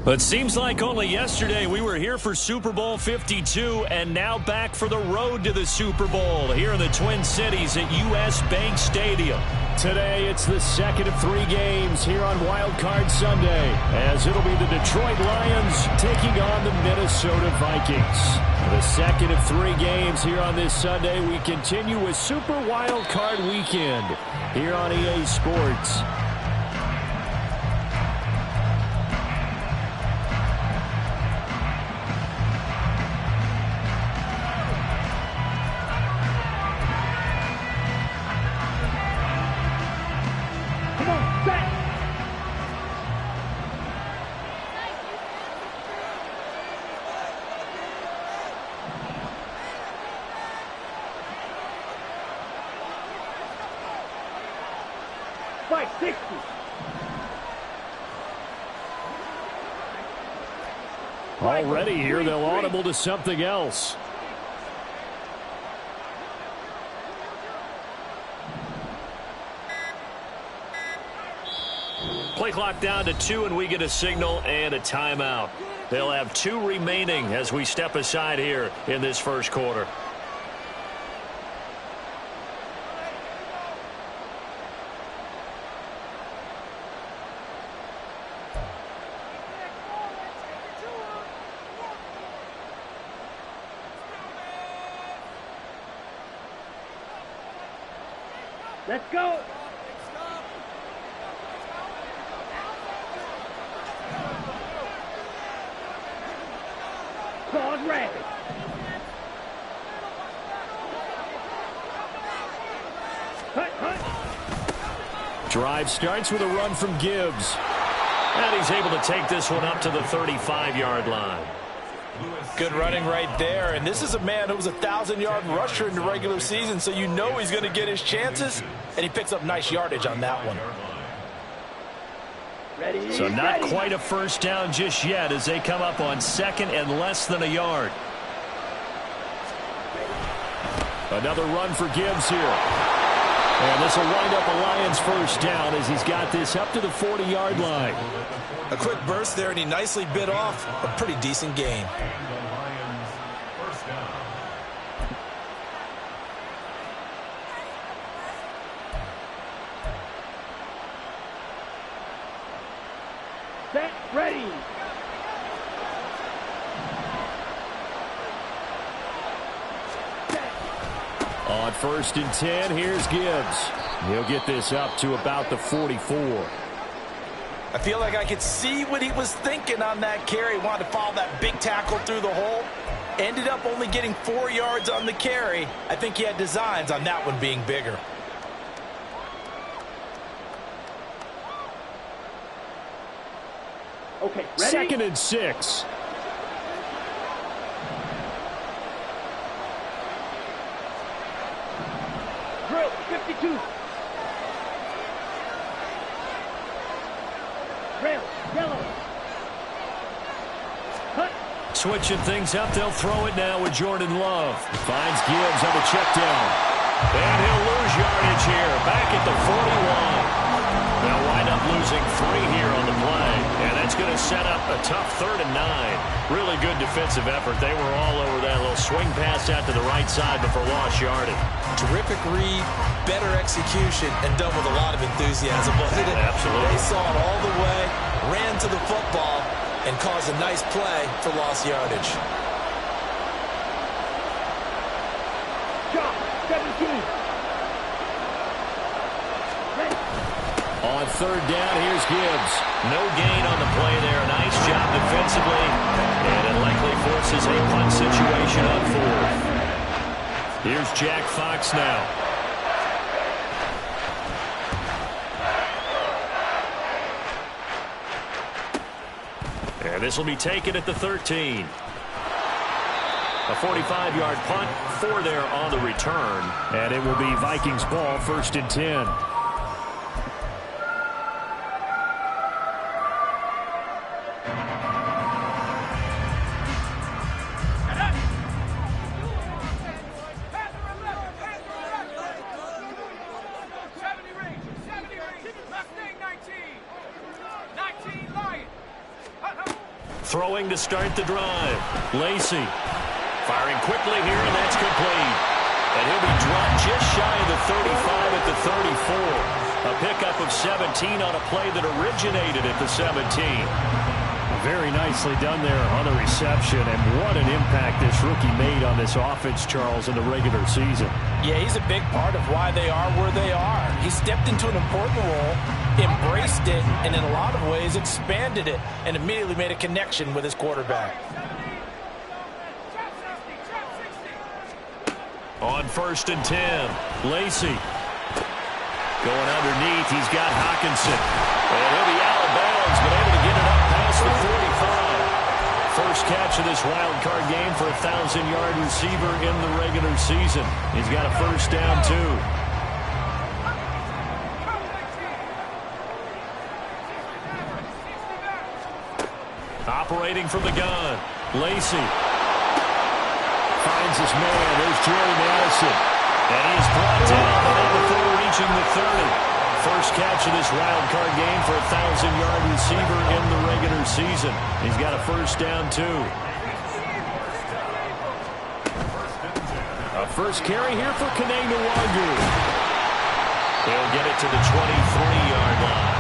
It seems like only yesterday we were here for Super Bowl 52 and now back for the road to the Super Bowl here in the Twin Cities at U.S. Bank Stadium. Today it's the second of 3 games here on Wild Card Sunday, as it'll be the Detroit Lions taking on the Minnesota Vikings. The second of 3 games here on this Sunday. We continue with Super Wild Card Weekend here on EA Sports. Already here, they'll audible to something else. Play clock down to 2, and we get a signal and a timeout. They'll have 2 remaining as we step aside here in this first quarter. Let's go. Claws rapid. Drive starts with a run from Gibbs. And he's able to take this one up to the 35-yard line. Good running right there, and this is a man who was a 1,000-yard rusher in the regular season, so you know he's going to get his chances, and he picks up nice yardage on that one. Ready, so not quite a first down just yet as they come up on second and less than a yard. Another run for Gibbs here. And this will wind up a Lions first down as he's got this up to the 40-yard line. A quick burst there, and he nicely bit off a pretty decent gain. Set, ready. On 1st and 10, here's Gibbs. He'll get this up to about the 44. I feel like I could see what he was thinking on that carry. Wanted to follow that big tackle through the hole. Ended up only getting 4 yards on the carry. I think he had designs on that one being bigger. Okay, ready? 2nd and 6. Drill, 52. Rail, yellow. Cut. Switching things up, they'll throw it now with Jordan Love. Finds Gibbs on the check down. And he'll lose yardage here, back at the 41. They'll wind up losing 3 here on the play. And that's going to set up a tough 3rd and 9. Really good defensive effort. They were all over that little swing pass out to the right side before lost yardage. Terrific read, better execution, and done with a lot of enthusiasm, wasn't it? Absolutely. They saw it all the way, ran to the football, and caused a nice play for lost yardage. Drop, 17. Ready. On 3rd down, here's Gibbs. No gain on the play there. Nice job defensively. And it likely forces a punt situation on 4th. Here's Jack Fox now. And this will be taken at the 13. A 45-yard punt, 4 there on the return. And it will be Vikings ball, 1st and 10. Throwing to start the drive. Lacy firing quickly here, and that's complete. And he'll be dropped just shy of the 35 at the 34. A pickup of 17 on a play that originated at the 17. Very nicely done there on the reception, and what an impact this rookie made on this offense, Charles, in the regular season. Yeah, he's a big part of why they are where they are. He stepped into an important role, embraced it, and in a lot of ways expanded it, and immediately made a connection with his quarterback. On 1st and 10, Lacy going underneath. He's got Hockenson. And he'll be out of bounds, but able to get it up past the 45. First catch of this wild card game for a 1,000-yard receiver in the regular season. He's got a first down, too. Operating from the gun, Lacy finds his man. There's Jerry Madison. And he is brought down before reaching the 30. First catch of this wild card game for a 1,000-yard receiver in the regular season. He's got a first down, too. A first carry here for Kene Nwangwu. He'll get it to the 23-yard line.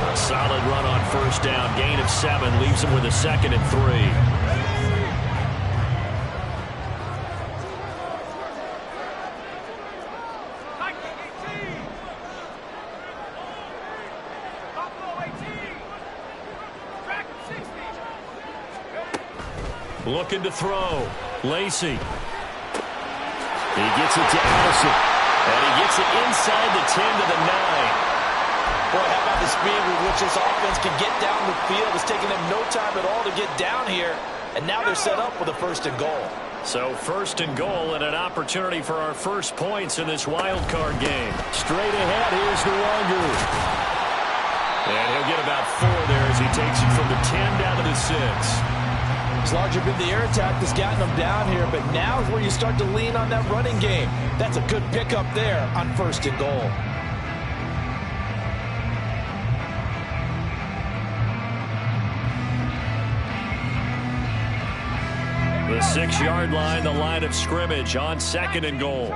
A solid run on first down. Gain of 7 leaves him with a 2nd and 3. Looking to throw. Lacy. He gets it to Allison. And he gets it inside the 10 to the 9. Boy, how about the speed with which this offense can get down the field? It's taking them no time at all to get down here. And now they're set up with a 1st and goal. So 1st and goal and an opportunity for our first points in this wild card game. Straight ahead, here's Nwangwu. And he'll get about 4 there as he takes it from the 10 down to the 6. It's largely been the air attack that's gotten them down here, but now is where you start to lean on that running game. That's a good pickup there on 1st and goal. The 6-yard line, the line of scrimmage on 2nd and goal.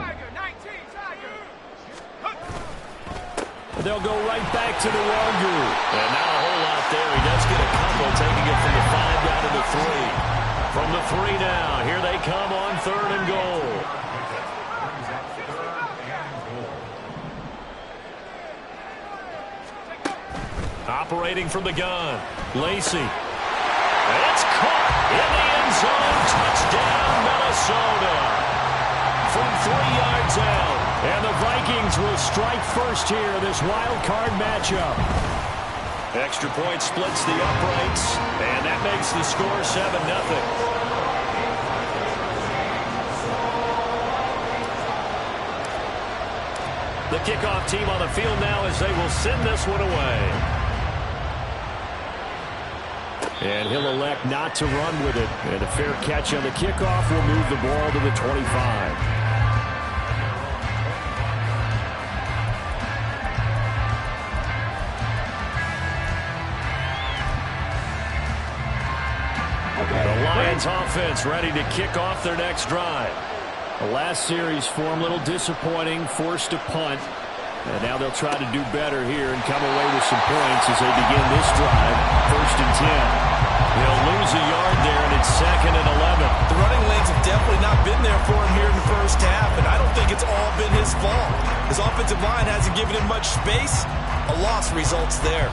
They'll go right back to Nwangwu. And not a whole lot there. He does get a couple, taking it from the 5 down to the 3. From the 3 now, here they come on 3rd and goal. Operating from the gun, Lacy. And it's caught in the end zone. Touchdown, Minnesota. From 3 yards out. And the Vikings will strike first here in this wild card matchup. Extra point splits the uprights, and that makes the score 7-0. The kickoff team on the field now as they will send this one away. And he'll elect not to run with it. And a fair catch on the kickoff will move the ball to the 25. The Lions offense ready to kick off their next drive. The last series for them a little disappointing, forced to punt. And now they'll try to do better here and come away with some points as they begin this drive. 1st and 10. They'll lose a yard there, and it's 2nd and 11. The running lanes have definitely not been there for him here in the first half, and I don't think it's all been his fault. His offensive line hasn't given him much space. A loss results there.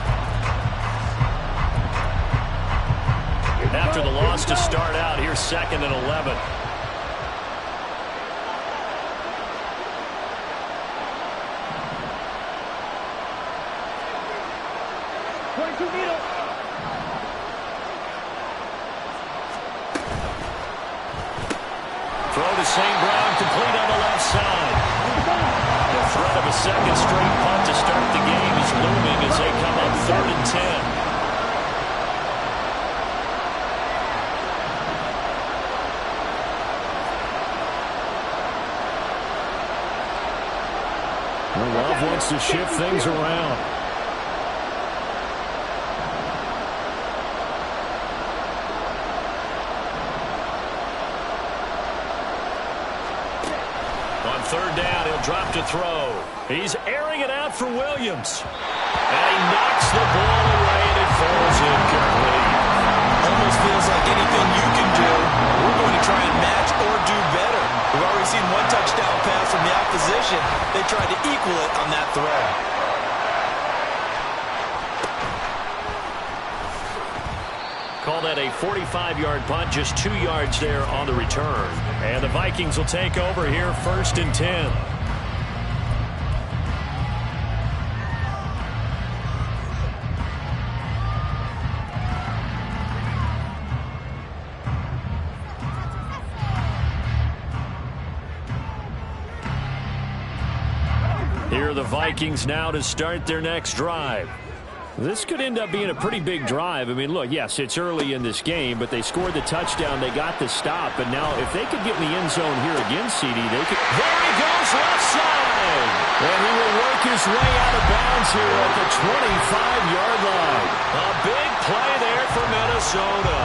After the loss to start out, here's 2nd and 11. Throw to St. Brown, complete on the left side. The threat of a 2nd straight punt to start the game is looming as they come up 3rd and 10. Love wants to shift things around. throw. He's airing it out for Williams. And he knocks the ball away, and it falls incomplete. Almost feels like anything you can do, we're going to try and match or do better. We've already seen one touchdown pass from the opposition. They tried to equal it on that throw. Call that a 45-yard punt, just 2 yards there on the return. And the Vikings will take over here, 1st and 10. Here are the Vikings now to start their next drive. This could end up being a pretty big drive. I mean, look, yes, it's early in this game, but they scored the touchdown. They got the stop. And now if they could get in the end zone here again, CD, they could. There he goes, left side. And he will work his way out of bounds here at the 25-yard line. A big play there for Minnesota.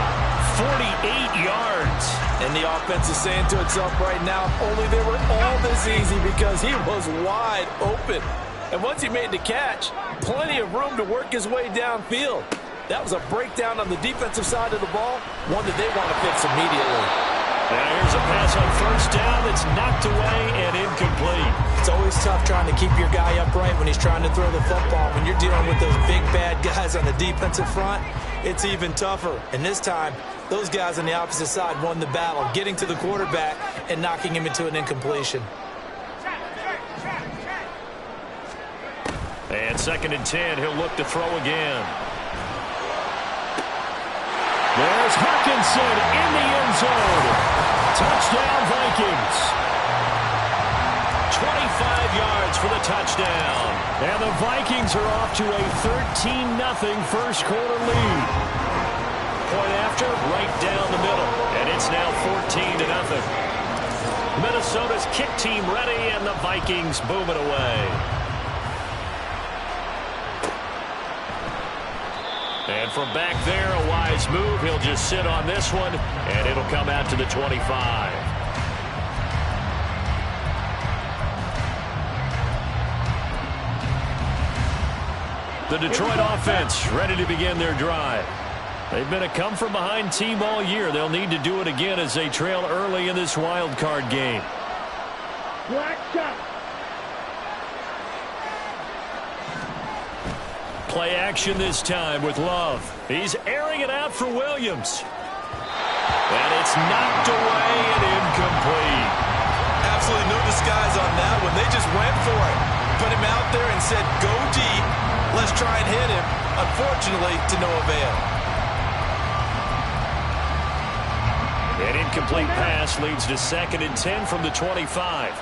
48 yards. And the offense is saying to itself right now, only they were all this easy because he was wide open. And once he made the catch, plenty of room to work his way downfield. That was a breakdown on the defensive side of the ball, one that they want to fix immediately. Now here's a pass on 1st down that's knocked away and incomplete. It's always tough trying to keep your guy upright when he's trying to throw the football. When you're dealing with those big, bad guys on the defensive front, it's even tougher. And this time, those guys on the opposite side won the battle, getting to the quarterback and knocking him into an incompletion. And 2nd and 10, he'll look to throw again. There's Hawkinson in the end zone. Touchdown, Vikings. 25 yards for the touchdown. And the Vikings are off to a 13-0 first quarter lead. Point after, right down the middle. And it's now 14-0. Minnesota's kick team ready, and the Vikings boom it away. And from back there, a wise move. He'll just sit on this one, and it'll come out to the 25. The Detroit offense ready to begin their drive. They've been a come-from-behind team all year. They'll need to do it again as they trail early in this wild card game. Black shot. Play action this time with Love. He's airing it out for Williams. And it's knocked away and incomplete. Absolutely no disguise on that one. They just went for it. Put him out there and said, go deep. Let's try and hit him. Unfortunately, to no avail. An incomplete pass leads to 2nd and 10 from the 25.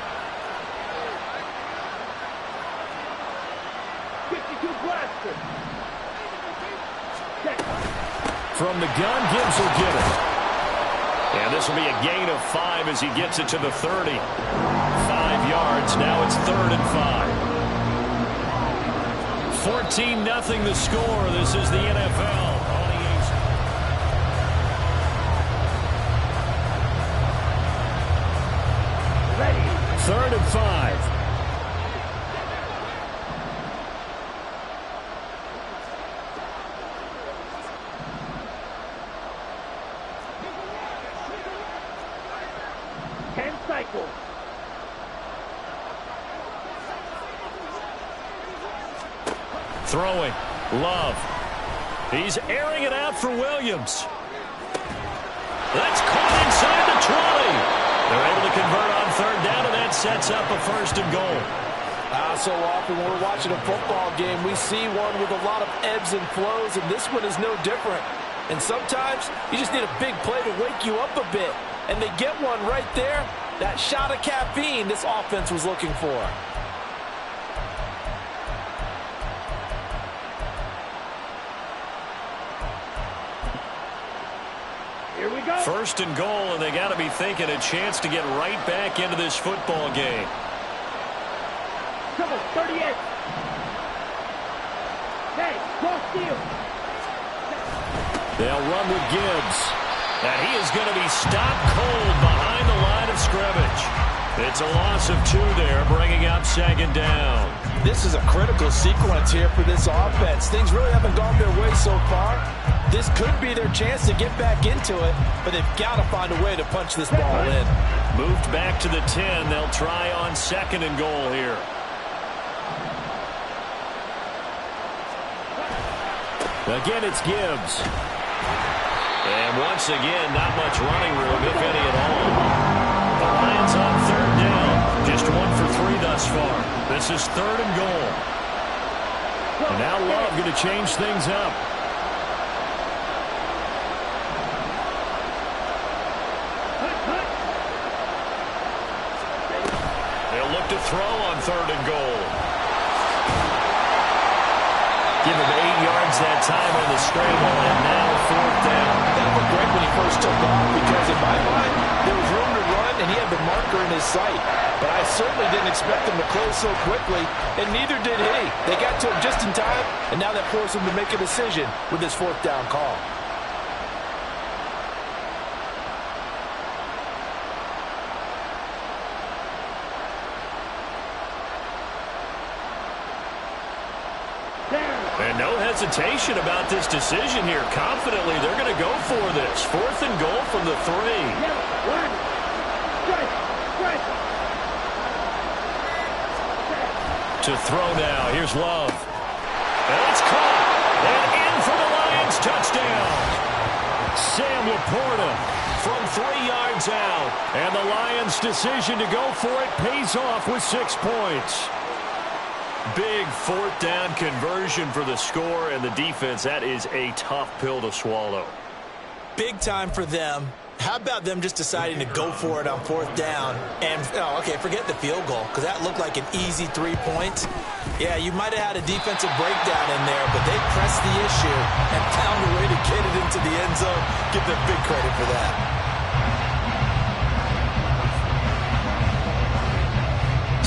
From the gun, Gibbs will get it. And this will be a gain of 5 as he gets it to the 30. 5 yards. Now it's 3rd and 5. 14-0 the score. This is the NFL. Ready. 3rd and 5. Cycle. Throwing. Love. He's airing it out for Williams. That's caught inside the 20. They're able to convert on 3rd down, and that sets up a 1st and goal. So often when we're watching a football game, we see one with a lot of ebbs and flows, and this one is no different. And sometimes you just need a big play to wake you up a bit. And they get one right there. That shot of caffeine this offense was looking for. Here we go. 1st and goal, and they got to be thinking a chance to get right back into this football game. Triple 38. Hey, cross field. They'll run with Gibbs. And he is going to be stopped cold behind the line of scrimmage. It's a loss of 2 there, bringing up second down. This is a critical sequence here for this offense. Things really haven't gone their way so far. This could be their chance to get back into it, but they've got to find a way to punch this ball in. Moved back to the 10. They'll try on 2nd and goal here. Again, it's Gibbs. And once again, not much running room, if any at all. The Lions on 3rd down. Just 1 for 3 thus far. This is 3rd and goal. And now Love going to change things up. They'll look to throw on 3rd and goal. Give him 8 yards that time on the scramble, and now 4th down. That looked great when he first took off because, in my mind, there was room to run, and he had the marker in his sight. But I certainly didn't expect him to close so quickly, and neither did he. They got to him just in time, and now that forced him to make a decision with his 4th down call. And no hesitation about this decision here. Confidently, they're going to go for this. 4th and goal from the 3. To throw now. Here's Love. And it's caught. And in for the Lions. Touchdown. Sam Laporta from 3 yards out. And the Lions' decision to go for it pays off with 6 points. Big 4th down conversion for the score, and the defense, that is a tough pill to swallow. Big time for them. How about them just deciding to go for it on 4th down? And, okay, forget the field goal, because that looked like an easy 3 points. Yeah, you might have had a defensive breakdown in there, but they pressed the issue and found a way to get it into the end zone. Give them big credit for that.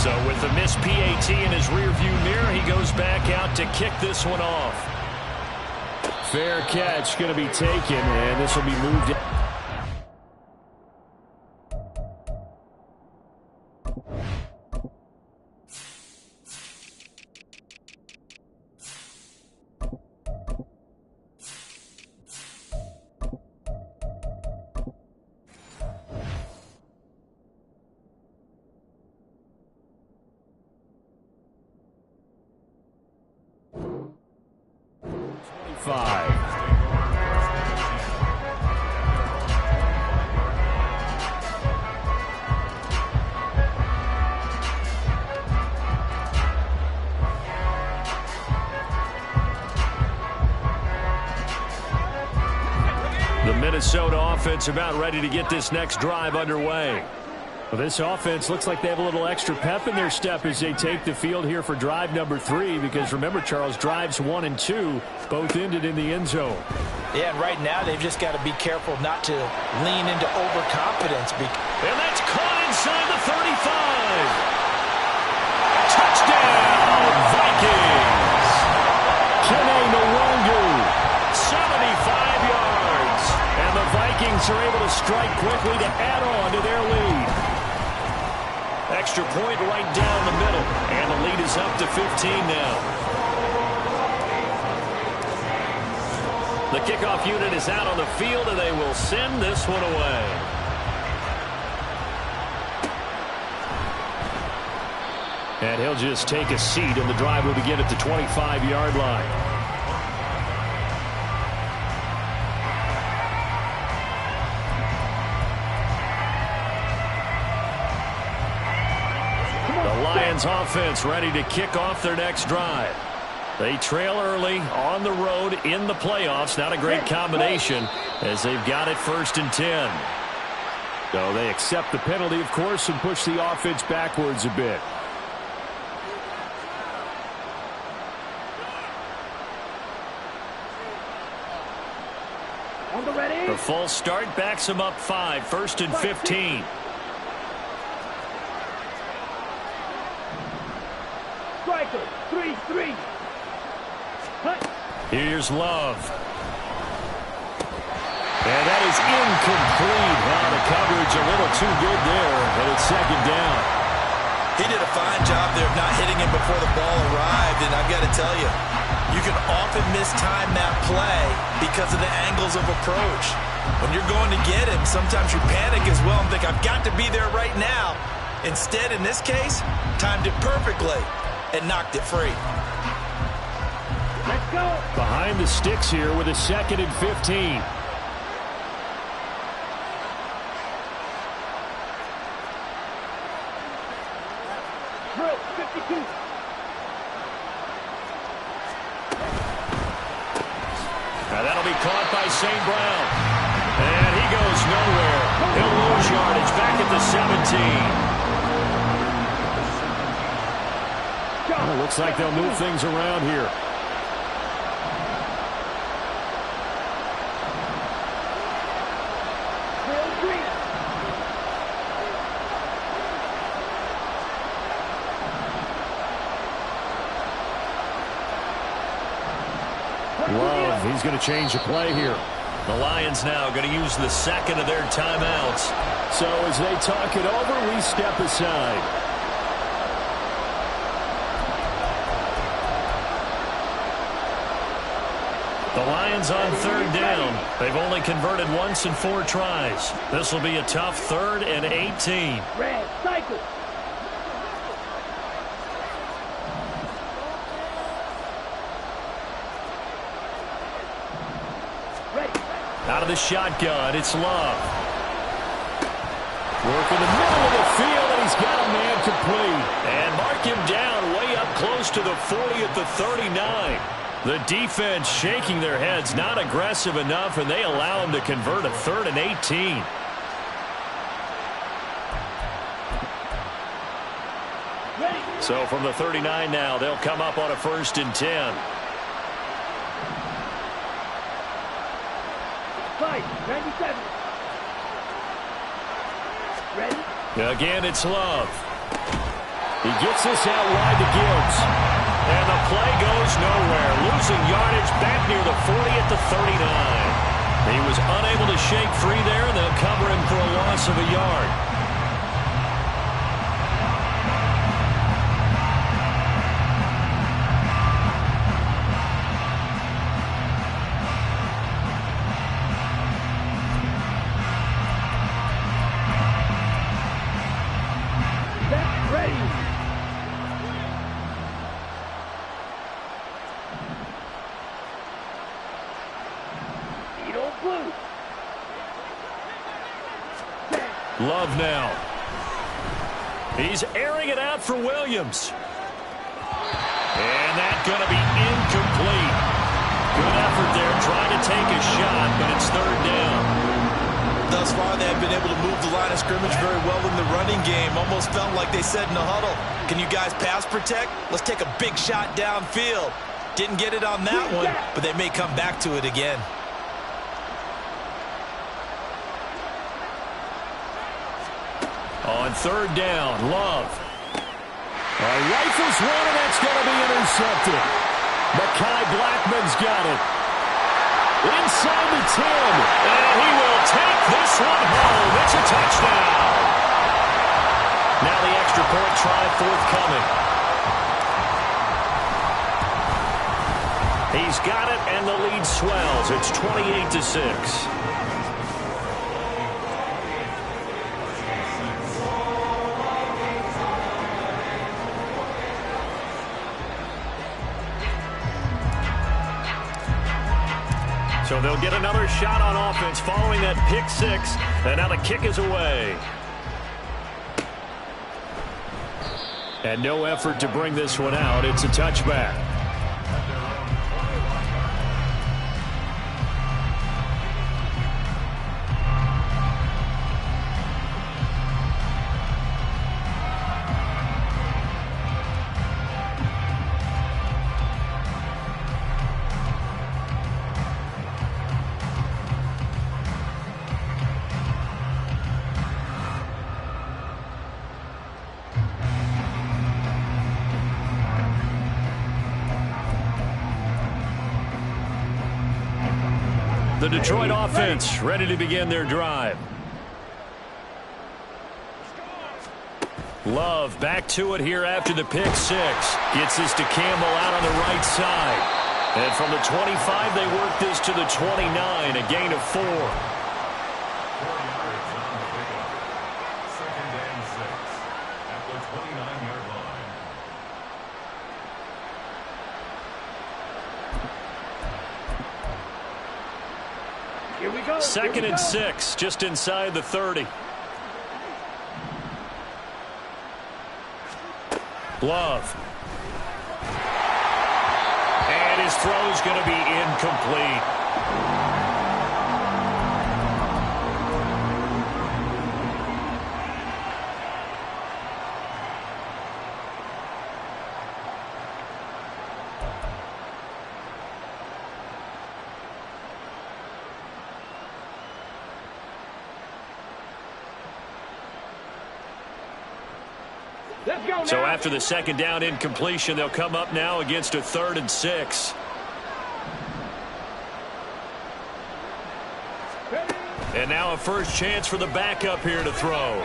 So with the missed PAT in his rearview mirror, he goes back out to kick this one off. Fair catch going to be taken, and this will be moved in. The Minnesota offense about ready to get this next drive underway. Well, this offense looks like they have a little extra pep in their step as they take the field here for drive number 3, because remember, Charles, drives 1 and 2 both ended in the end zone. Yeah, and right now they've just got to be careful not to lean into overconfidence. And that's caught inside the 35. Touchdown, Vikings. Kene Nwangwu, 75 yards. And the Vikings are able to strike quickly to add on to their lead. Extra point right down the middle. And the lead is up to 15 now. The kickoff unit is out on the field, and they will send this one away. And he'll just take a seat, and the drive will begin at the 25-yard line. The Lions offense ready to kick off their next drive. They trail early on the road in the playoffs. Not a great combination as they've got it 1st and 10. So they accept the penalty, of course, and push the offense backwards a bit. On the ready. The false start backs them up 5, 1st and 15. Striker, 3-3. Here's Love. And that is incomplete. Well, the coverage a little too good there, and it's second down. He did a fine job there of not hitting him before the ball arrived, and I've got to tell you, you can often mistime that play because of the angles of approach. When you're going to get him, sometimes you panic as well and think, I've got to be there right now. Instead, in this case, timed it perfectly and knocked it free. Let's go. Behind the sticks here with a 2nd and 15. Drill 52. Now that'll be caught by St. Brown. And he goes nowhere. He'll lose yardage back at the 17. Well, looks like they'll move things around here. Love, he's going to change the play here. The Lions now going to use the 2nd of their timeouts. So as they talk it over, we step aside. The Lions on 3rd down. They've only converted once in 4 tries. This will be a tough 3rd and 18. Red, cycle. Out of the shotgun, it's Love. Work in the middle of the field, and he's got a man complete. And mark him down way up close to the 40 at the 39. The defense shaking their heads, not aggressive enough, and they allow him to convert a 3rd and 18. So from the 39 now, they'll come up on a 1st and 10. 97. Ready? Again, it's Love. He gets this out wide to Gibbs. And the play goes nowhere. Losing yardage back near the 40 at the 39. He was unable to shake free there, and they'll cover him for a loss of a yard. Love now. He's airing it out for Williams. And that's going to be incomplete. Good effort there trying to take a shot, but it's 3rd down. Thus far, they have been able to move the line of scrimmage very well in the running game. Almost felt like they said in the huddle, can you guys pass protect? Let's take a big shot downfield. Didn't get it on that one, but they may come back to it again. On 3rd down, Love. Rifles one, and that's going to be intercepted. Mekhi Blackmon's got it. Inside the 10. And he will take this one home. It's a touchdown. Now the extra point try forthcoming. He's got it, and the lead swells. It's 28-6. So they'll get another shot on offense following that pick 6, and now the kick is away. And no effort to bring this one out. It's a touchback. The Detroit offense ready to begin their drive. Love back to it here after the pick six. Gets this to Campbell out on the right side. And from the 25, they work this to the 29, a gain of 4. Here we go. Second and 6, just inside the 30. Love. And his throw's going to be incomplete. Let's go now. So after the second down incompletion, they'll come up now against a 3rd and 6. And now a first chance for the backup here to throw.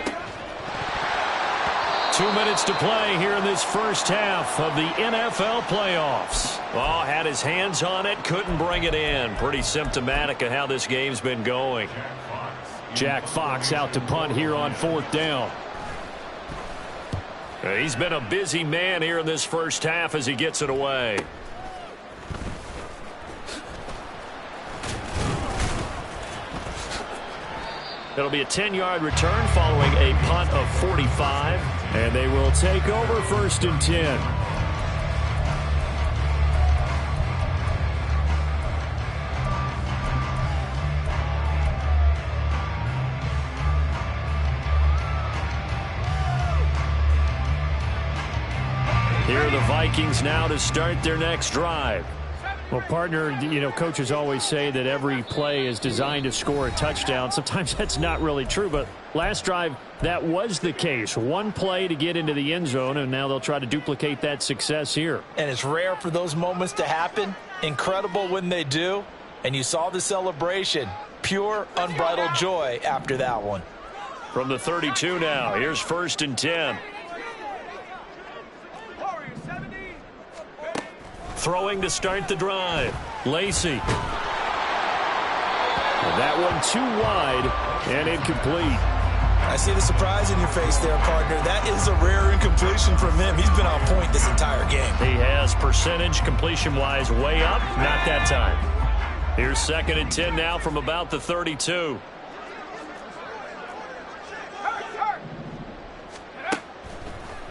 2 minutes to play here in this first half of the NFL playoffs. Oh, had his hands on it, couldn't bring it in. Pretty symptomatic of how this game's been going. Jack Fox out to punt here on 4th down. He's been a busy man here in this first half as he gets it away. It'll be a 10-yard return following a punt of 45. And they will take over 1st and 10. Here are the Vikings now to start their next drive. Well, partner, you know, coaches always say that every play is designed to score a touchdown. Sometimes that's not really true, but last drive, that was the case. One play to get into the end zone, and now they'll try to duplicate that success here. And it's rare for those moments to happen. Incredible when they do. And you saw the celebration. Pure, unbridled joy after that one. From the 32 now, here's 1st and 10. Throwing to start the drive. Lacy. And that one too wide and incomplete. I see the surprise in your face there, partner. That is a rare incompletion from him. He's been on point this entire game. He has percentage completion-wise way up. Not that time. Here's 2nd and 10 now from about the 32.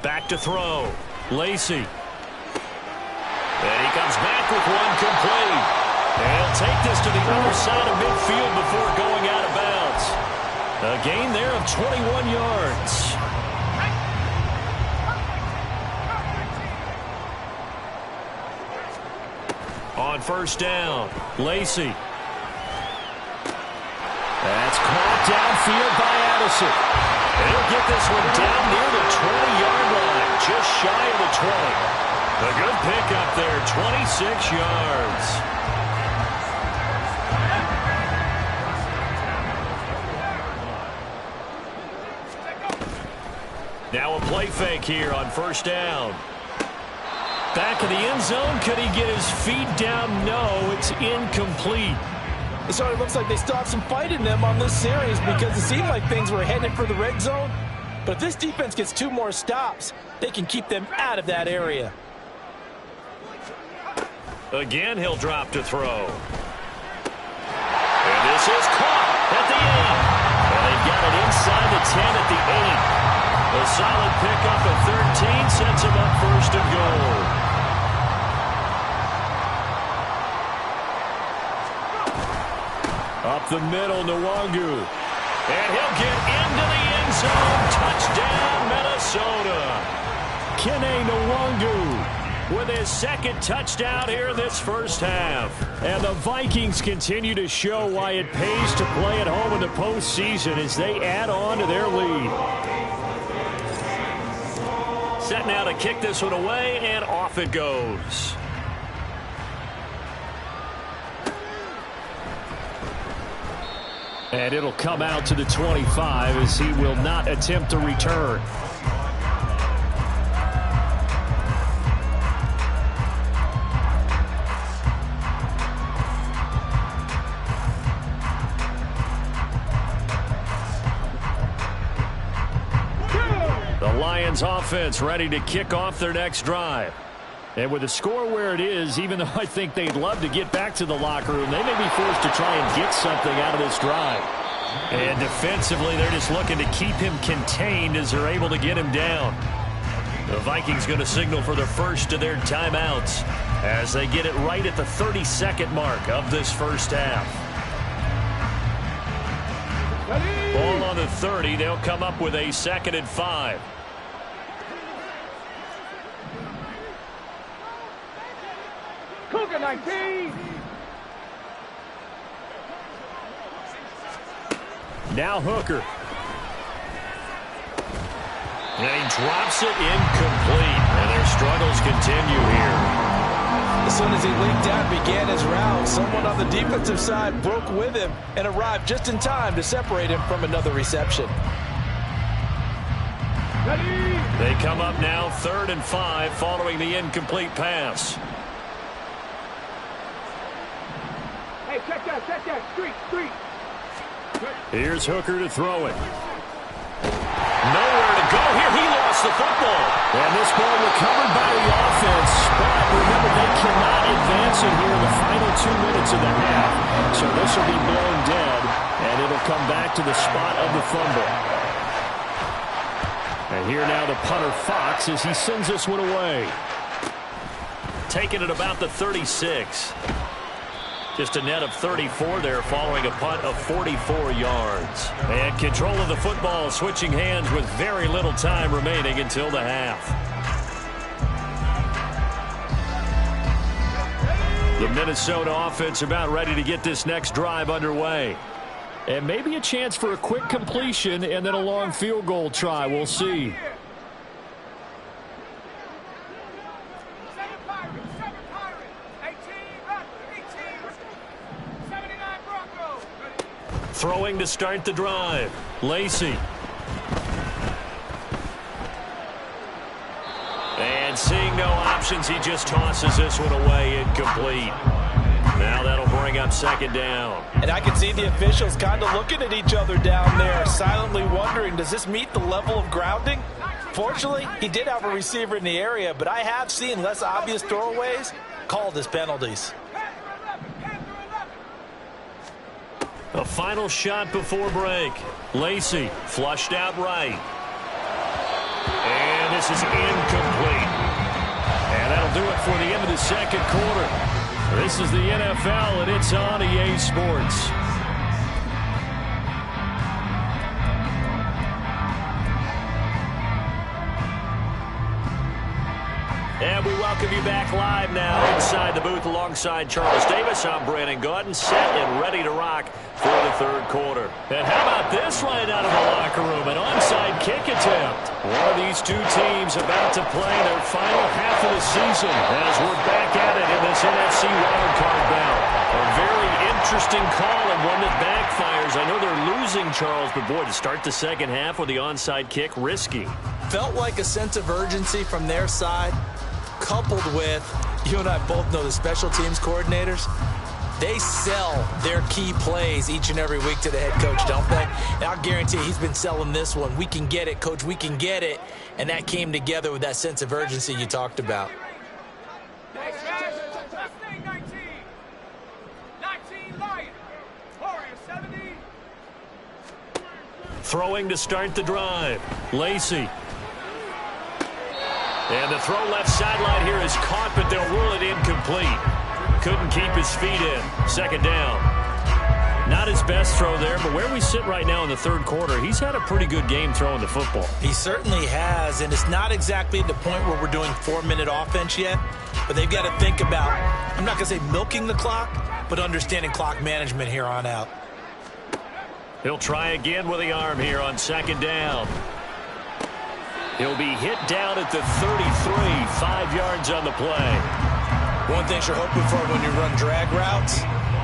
Back to throw. Lacy. And he comes back with one complete. And he'll take this to the other side of midfield before going out of bounds. A gain there of 21 yards. On 1st down, Lacy. That's caught downfield by Addison. And he'll get this one down near the 20-yard line, just shy of the 20. A good pickup there, 26 yards. Now a play fake here on 1st down. Back in the end zone, could he get his feet down? No, it's incomplete. It sort of looks like they still have some fight in them on this series because it seemed like things were headed for the red zone. But if this defense gets 2 more stops, they can keep them out of that area. Again, he'll drop to throw. And this is caught at the 8. And they've got it inside the 10 at the 8. A solid pickup of 13 sets him up 1st and goal. Up the middle, Nwangu. And he'll get into the end zone. Touchdown, Minnesota. Kene Nwangu with his 2nd touchdown here in this first half. And the Vikings continue to show why it pays to play at home in the postseason as they add on to their lead. Set now to kick this one away, and off it goes. And it'll come out to the 25 as he will not attempt to return. The Lions offense ready to kick off their next drive. And with the score where it is, even though I think they'd love to get back to the locker room, they may be forced to try and get something out of this drive. And defensively, they're just looking to keep him contained as they're able to get him down. The Vikings going to signal for the first of their timeouts as they get it right at the 32nd mark of this first half. Ball on the 30. They'll come up with a 2nd and 5. Cougar 19. Now Hooker. And he drops it incomplete. And their struggles continue here. As soon as he leaked out and began his route, someone on the defensive side broke with him and arrived just in time to separate him from another reception. Ready. They come up now 3rd and 5 following the incomplete pass. Hey, check that. Street. Here's Hooker to throw it. Nowhere to go here. He lost the football. And this ball recovered by the offense. But remember, they cannot advance it here in the final 2 minutes of the half. So this will be blown dead. And it'll come back to the spot of the fumble. And here now the punter Fox as he sends this one away. Taking it about the 36. Just a net of 34 there following a punt of 44 yards. And control of the football switching hands with very little time remaining until the half. The Minnesota offense about ready to get this next drive underway. And maybe a chance for a quick completion and then a long field goal try. We'll see. Throwing to start the drive. Lacy. And seeing no options, he just tosses this one away incomplete. Now that'll bring up 2nd down. And I can see the officials kind of looking at each other down there, silently wondering, does this meet the level of grounding? Fortunately, he did have a receiver in the area, but I have seen less obvious throwaways called as penalties. A final shot before break. Lacy flushed out right. And this is incomplete. And that'll do it for the end of the 2nd quarter. This is the NFL, and it's on EA Sports. And we welcome you back live now inside the booth alongside Charles Davis. I'm Brandon Gaudin, set and ready to rock for the 3rd quarter. And how about this right out of the locker room? An onside kick attempt. One of these two teams about to play their final half of the season as we're back at it in this NFC wildcard bout. A very interesting call and one that backfires. I know they're losing, Charles, but boy, to start the 2nd half with the onside kick, risky. Felt like a sense of urgency from their side, coupled with, you and I both know the special teams coordinators, they sell their key plays each and every week to the head coach, don't they? And I'll guarantee he's been selling this one. We can get it, coach, we can get it. And that came together with that sense of urgency you talked about. Throwing to start the drive. Lacy. And the throw left sideline here is caught, but they'll rule it incomplete. Couldn't keep his feet in. 2nd down. Not his best throw there, but where we sit right now in the 3rd quarter, he's had a pretty good game throwing the football. He certainly has, and it's not exactly at the point where we're doing 4-minute offense yet, but they've got to think about, I'm not going to say milking the clock, but understanding clock management here on out. He'll try again with the arm here on 2nd down. He'll be hit down at the 33, 5 yards on the play. One thing you're hoping for when you run drag routes,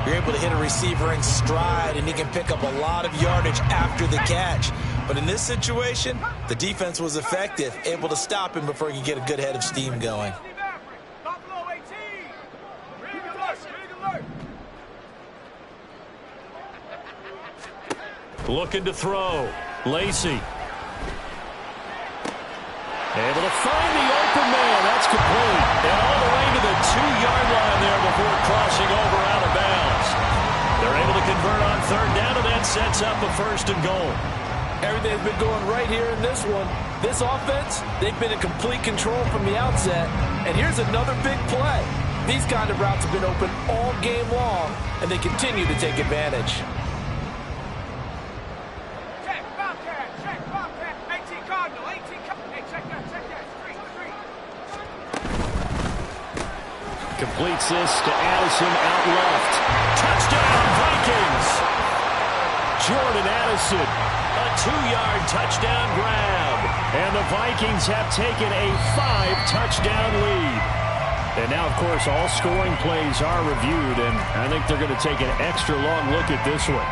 You're able to hit a receiver in stride, and he can pick up a lot of yardage after the catch. But in this situation, the defense was effective, able to stop him before he could get a good head of steam going. Looking to throw. Lacy. Able to find the open man. That's complete. And all the way to the 2-yard line there before crossing over out of bounds. They're able to convert on third down, and that sets up a 1st and goal. Everything's been going right here in this one. This offense, they've been in complete control from the outset. And here's another big play. These kind of routes have been open all game long, and they continue to take advantage. Completes this to Addison out left. Touchdown, Vikings! Jordan Addison, a 2-yard touchdown grab. And the Vikings have taken a 5-touchdown lead. And now, of course, all scoring plays are reviewed, and I think they're going to take an extra long look at this one.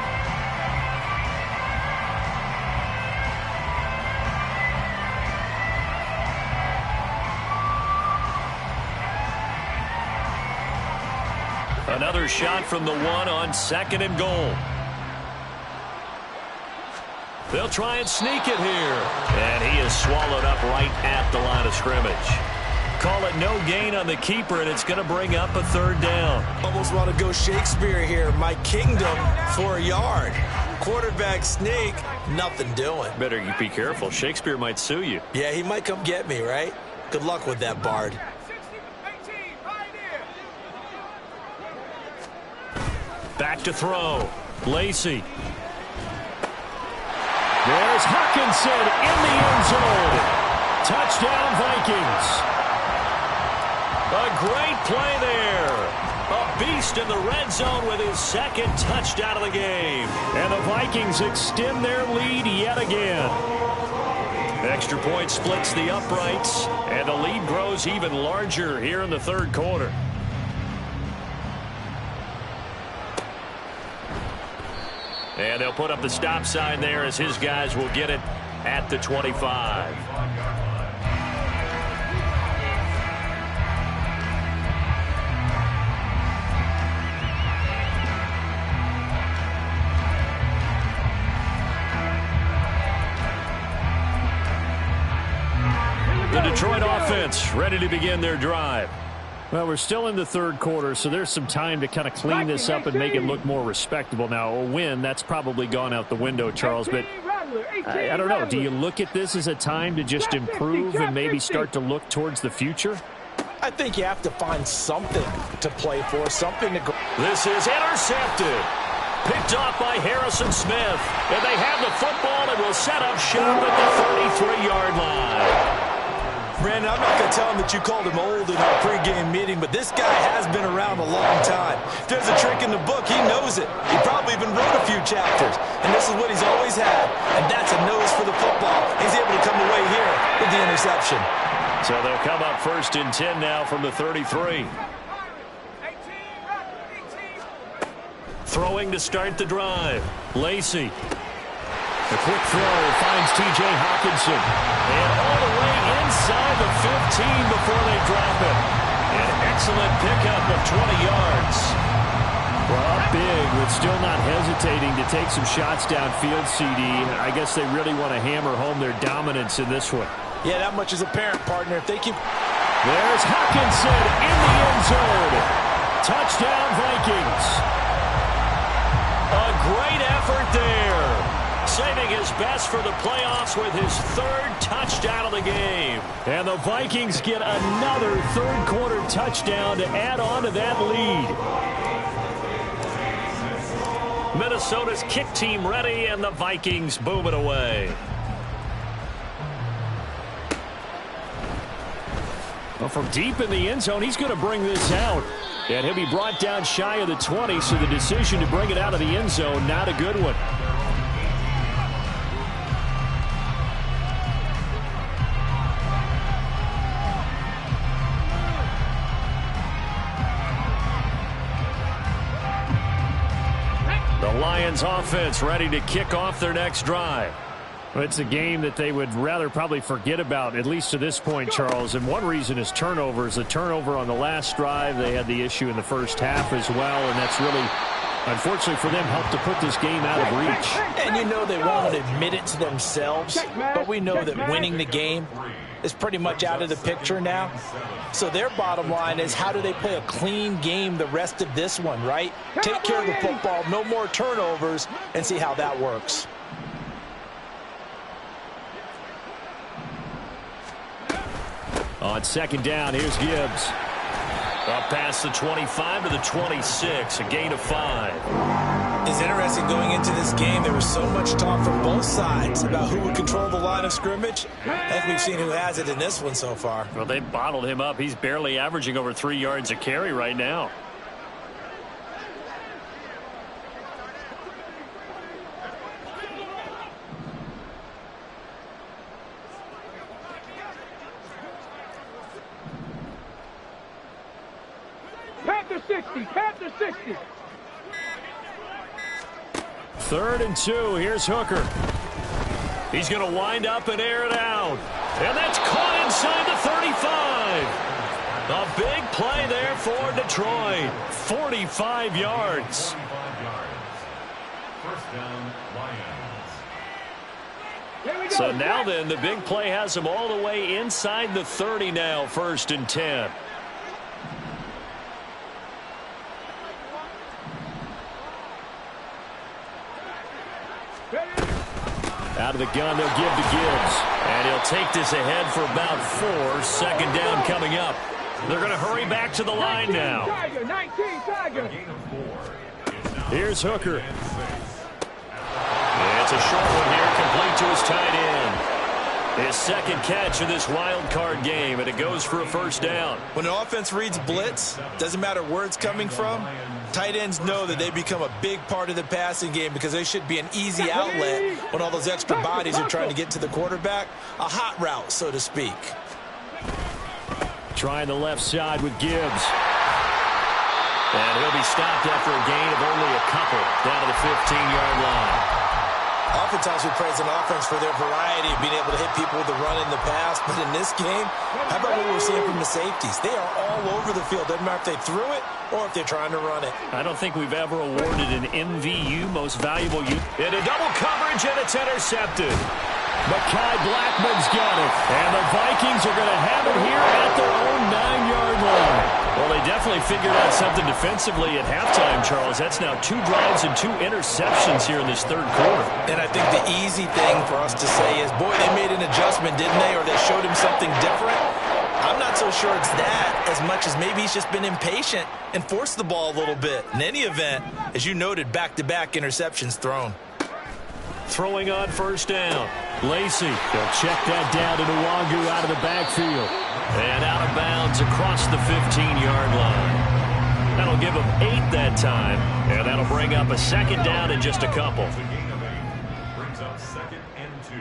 Another shot from the 1 on 2nd and goal. They'll try and sneak it here. And he is swallowed up right at the line of scrimmage. Call it no gain on the keeper, and it's going to bring up a 3rd down. Almost want to go Shakespeare here. My kingdom for a yard. Quarterback sneak, nothing doing. Better be careful. Shakespeare might sue you. Yeah, he might come get me, right? Good luck with that, Bard. Back to throw. Lacy. There's Hawkinson in the end zone. Touchdown, Vikings. A great play there. A beast in the red zone with his 2nd touchdown of the game. And the Vikings extend their lead yet again. Extra point splits the uprights, and the lead grows even larger here in the 3rd quarter. And they'll put up the stop sign there as his guys will get it at the 25. The Detroit offense ready to begin their drive. Well, we're still in the 3rd quarter, so there's some time to kind of clean this up and make it look more respectable. Now, a win, that's probably gone out the window, Charles, but I don't know. Do you look at this as a time to just improve and maybe start to look towards the future? I think you have to find something to play for, something to go. This is intercepted. Picked off by Harrison Smith. And they have the football and will set up shop at the 33-yard line. Brandon, I'm not going to tell him that you called him old in our pregame meeting, but this guy has been around a long time. If there's a trick in the book, he knows it. He probably even wrote a few chapters, and this is what he's always had, and that's a nose for the football. He's able to come away here with the interception. So they'll come up 1st and 10 now from the 33. Throwing to start the drive. Lacy. A quick throw finds T.J. Hawkinson. And all the way inside the 15 before they drop it. An excellent pickup of 20 yards. Well, up big, but still not hesitating to take some shots downfield, CD. I guess they really want to hammer home their dominance in this one. Yeah, that much is apparent, partner. If they keep... There's Hawkinson in the end zone. Touchdown, Vikings. A great effort there. Saving his best for the playoffs with his 3rd touchdown of the game. And the Vikings get another 3rd quarter touchdown to add on to that lead. Minnesota's kick team ready, and the Vikings boom it away. Well, from deep in the end zone, he's going to bring this out. And he'll be brought down shy of the 20, so the decision to bring it out of the end zone, not a good one. Lions offense ready to kick off their next drive. Well, it's a game that they would rather probably forget about, at least to this point, Charles. And one reason is turnovers. A turnover on the last drive. They had the issue in the first half as well, and that's really, unfortunately for them, helped to put this game out of reach. And you know they won't admit it to themselves, but we know that winning the game is pretty much out of the picture now. So their bottom line is, how do they play a clean game the rest of this one, right? Take care of the football, no more turnovers, and see how that works. On second down, here's Gibbs. Up past the 25 to the 26, a gain of 5. It's interesting going into this game. There was so much talk from both sides about who would control the line of scrimmage. I think we've seen who has it in this one so far. Well, they bottled him up. He's barely averaging over 3 yards a carry right now. Panther 60, Panther 60. 3rd and 2. Here's Hooker. He's going to wind up and air it out. And that's caught inside the 35. A big play there for Detroit. 45 yards. First down, Lions. So now then, the big play has him all the way inside the 30 now. 1st and 10. Out of the gun, they'll give to Gibbs. And he'll take this ahead for about 4. Second down coming up. They're going to hurry back to the line now. Tiger, 19, Tiger. Here's Hooker. It's a short one here, complete to his tight end. His second catch of this wild card game, and it goes for a 1st down. When an offense reads blitz, doesn't matter where it's coming from, tight ends know that they become a big part of the passing game because they should be an easy outlet when all those extra bodies are trying to get to the quarterback. A hot route, so to speak. Trying the left side with Gibbs. And he'll be stopped after a gain of only a couple down to the 15-yard line. Oftentimes we praise an offense for their variety of being able to hit people with the run in the pass. But in this game, how about what we're seeing from the safeties? They are all over the field. Doesn't matter if they threw it or if they're trying to run it. I don't think we've ever awarded an MVU, most valuable unit. In a double coverage, and it's intercepted. Mekhi Blackmon's got it. And the Vikings are going to have it here at their own 9-yard line. Well, they definitely figured out something defensively at halftime, Charles. That's now 2 drives and 2 interceptions here in this 3rd quarter. And I think the easy thing for us to say is, boy, they made an adjustment, didn't they? Or they showed him something different. I'm not so sure it's that as much as maybe he's just been impatient and forced the ball a little bit. In any event, as you noted, back-to-back interceptions thrown. Throwing on 1st down. Lacy, they'll check that down to Nwangu out of the backfield. And out of bounds across the 15-yard line. That'll give him 8 that time. And that'll bring up a 2nd down in just a couple. The gain of 8 brings up 2nd and 2.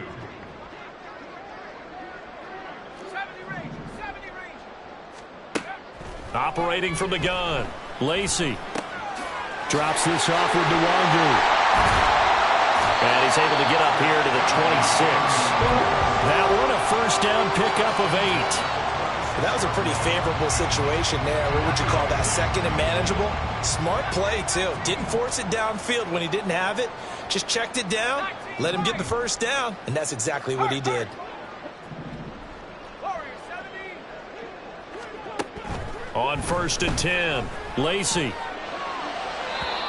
70 range. Operating from the gun. Lacy drops this off with Nwangu. And he's able to get up here to the 26. That one a 1st down pickup of 8. That was a pretty favorable situation there. What would you call that? 2nd and manageable? Smart play, too. Didn't force it downfield when he didn't have it. Just checked it down, let him get the 1st down, and that's exactly what he did. On 1st and 10, Lacy.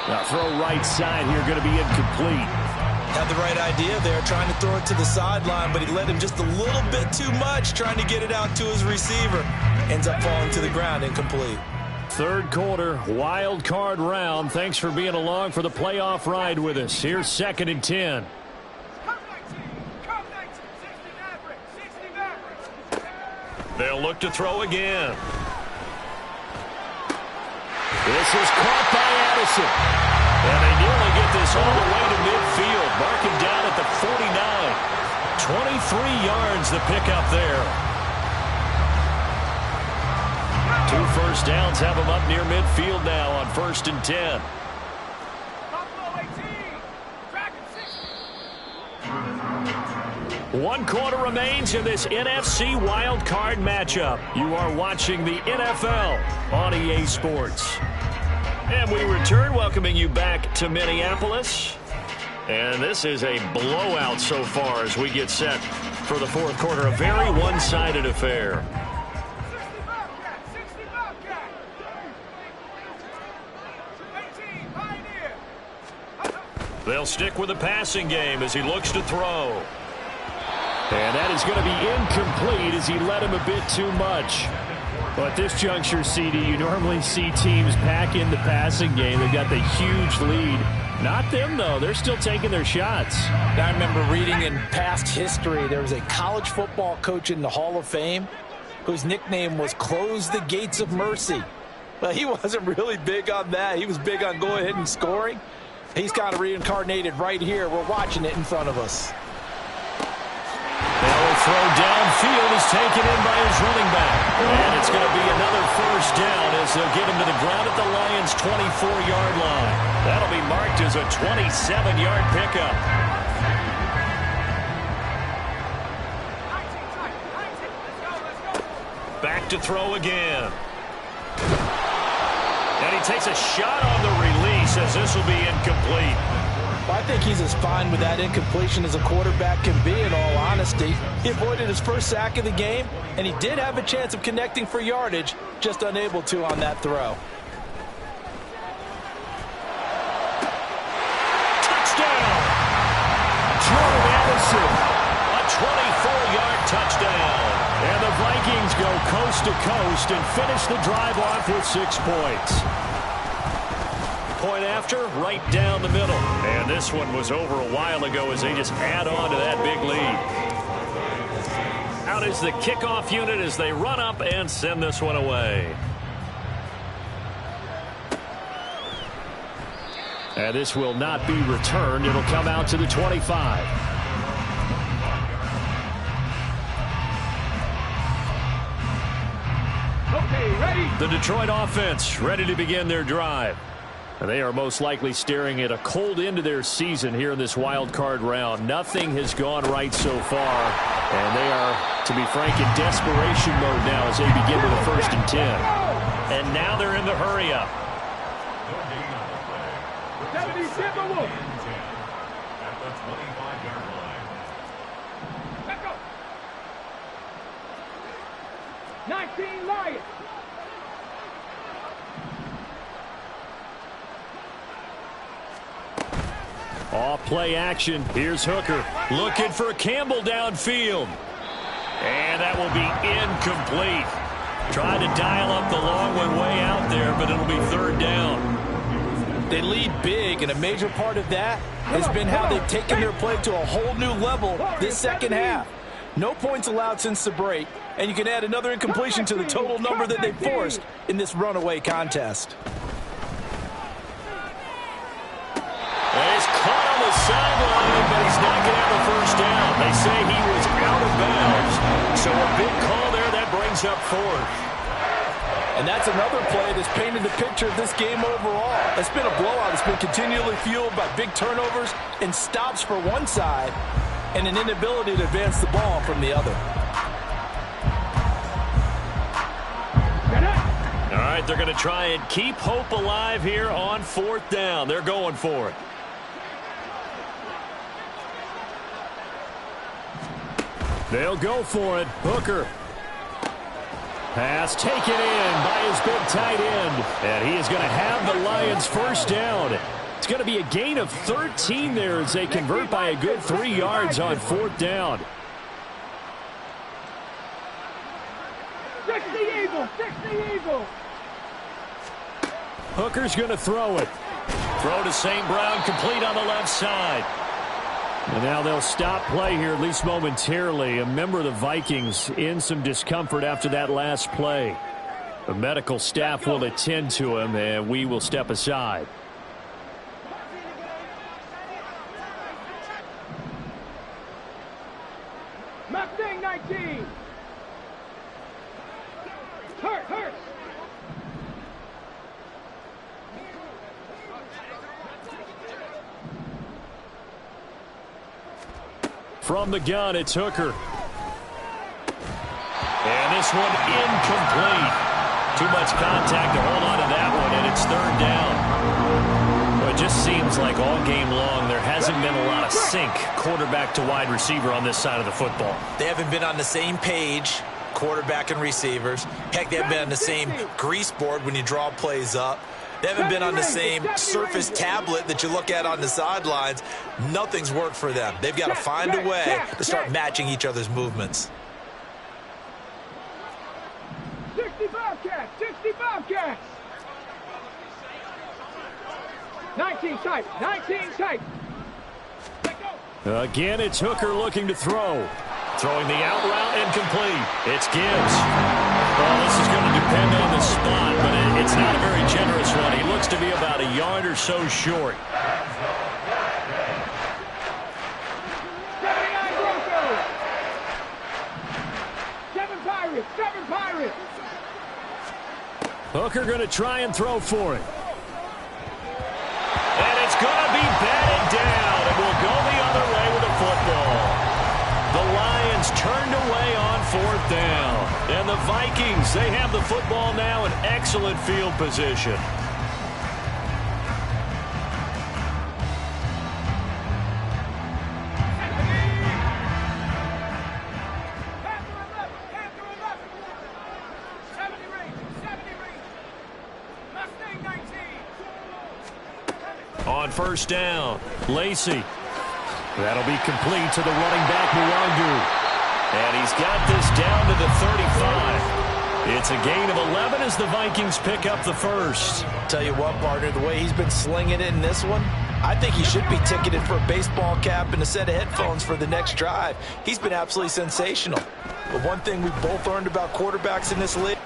Now throw right side here, going to be incomplete. Had the right idea there, trying to throw it to the sideline, but he let him just a little bit too much, trying to get it out to his receiver. Ends up falling to the ground, incomplete. 3rd quarter, wild card round. Thanks for being along for the playoff ride with us. Here's 2nd and 10. They'll look to throw again. This is caught by Addison. And they nearly get this all the way to midfield. Mark him down at the 49. 23 yards the pickup there. 2 1st downs have him up near midfield now on 1st and 10. 1 quarter remains in this NFC Wild Card matchup. You are watching the NFL on EA Sports. And we return, welcoming you back to Minneapolis. And this is a blowout so far as we get set for the fourth quarter. A very one-sided affair. They'll stick with the passing game as he looks to throw. And that is going to be incomplete as he led him a bit too much. Well, at this juncture, CD, you normally see teams pack in the passing game. They've got the huge lead. Not them, though. They're still taking their shots. I remember reading in past history, there was a college football coach in the Hall of Fame whose nickname was Close the Gates of Mercy. But he wasn't really big on that. He was big on going ahead and scoring. He's kind of reincarnated right here. We're watching it in front of us. Now a throw downfield is taken in by his running back. And it's going to be another first down as they'll get him to the ground at the Lions' 24-yard line. That'll be marked as a 27-yard pickup. Back to throw again. And he takes a shot on the release as this will be incomplete. Well, I think he's as fine with that incompletion as a quarterback can be, in all honesty. He avoided his first sack of the game, and he did have a chance of connecting for yardage, just unable to on that throw. Touchdown! Jordan Addison. A 24-yard touchdown. And the Vikings go coast to coast and finish the drive off with 6 points. Point after, right down the middle. And this one was over a while ago as they just add on to that big lead. Out is the kickoff unit as they run up and send this one away. And this will not be returned. It'll come out to the 25. The Detroit offense ready to begin their drive. They are most likely staring at a cold end to their season here in this wild card round. Nothing has gone right so far, and they are, to be frank, in desperation mode now as they begin with a 1st and 10. And now they're in the hurry up. At the 25-yard line. Back up. 19 Lions. Off play action. Here's Hooker looking for Campbell downfield. And that will be incomplete. Tried to dial up the long one way out there, but it'll be 3rd down. They lead big, and a major part of that has been how they've taken their play to a whole new level this second half. No points allowed since the break, and you can add another incompletion to the total number that they forced in this runaway contest. And he's caught on the sideline, but he's not going to have a 1st down. They say he was out of bounds. So a big call there that brings up 4th. And that's another play that's painted the picture of this game overall. It's been a blowout. It's been continually fueled by big turnovers and stops for one side and an inability to advance the ball from the other. All right, they're going to try and keep hope alive here on 4th down. They're going for it. They'll go for it. Hooker. Pass taken in by his big tight end. And he is going to have the Lions 1st down. It's going to be a gain of 13 there as they convert by a good 3 yards on 4th down. 60 Eagles, 60 Eagles. Hooker's going to throw it. Throw to St. Brown, complete on the left side. And now they'll stop play here, at least momentarily. A member of the Vikings in some discomfort after that last play. The medical staff will attend to him, and we will step aside. Mustang 19. Hurt. From the gun, it's Hooker. And this one incomplete. Too much contact to hold on to that one, and it's third down. Well, it just seems like all game long there hasn't been a lot of sync quarterback to wide receiver on this side of the football. They haven't been on the same page, quarterback and receivers. Heck, they haven't been on the same grease board when you draw plays up. They haven't been on the same Surface tablet that you look at on the sidelines. Nothing's worked for them. They've got to find a way to start matching each other's movements. 60 Bobcats! 60 Bobcats! 19 tight! 19 tight! Again, it's Hooker looking to throw. Throwing the out route incomplete. It's Gibbs. Well, this is going to depend on the spot, but it's not a very generous one. He looks to be about a yard or so short. 79 Broncos! 7 Pirates! 7 Pirates! Hooker going to try and throw for it. And it's going to be batted down. It will go the other way with the football. The Lions turned away on fourth down. And the Vikings, they have the football now in excellent field position. On first down, Lacey. That'll be complete to the running back, Muwangu. And he's got this down to the 35. It's a gain of 11 as the Vikings pick up the first. Tell you what, partner, the way he's been slinging it in this one, I think he should be ticketed for a baseball cap and a set of headphones for the next drive. He's been absolutely sensational. But one thing we've both learned about quarterbacks in this league,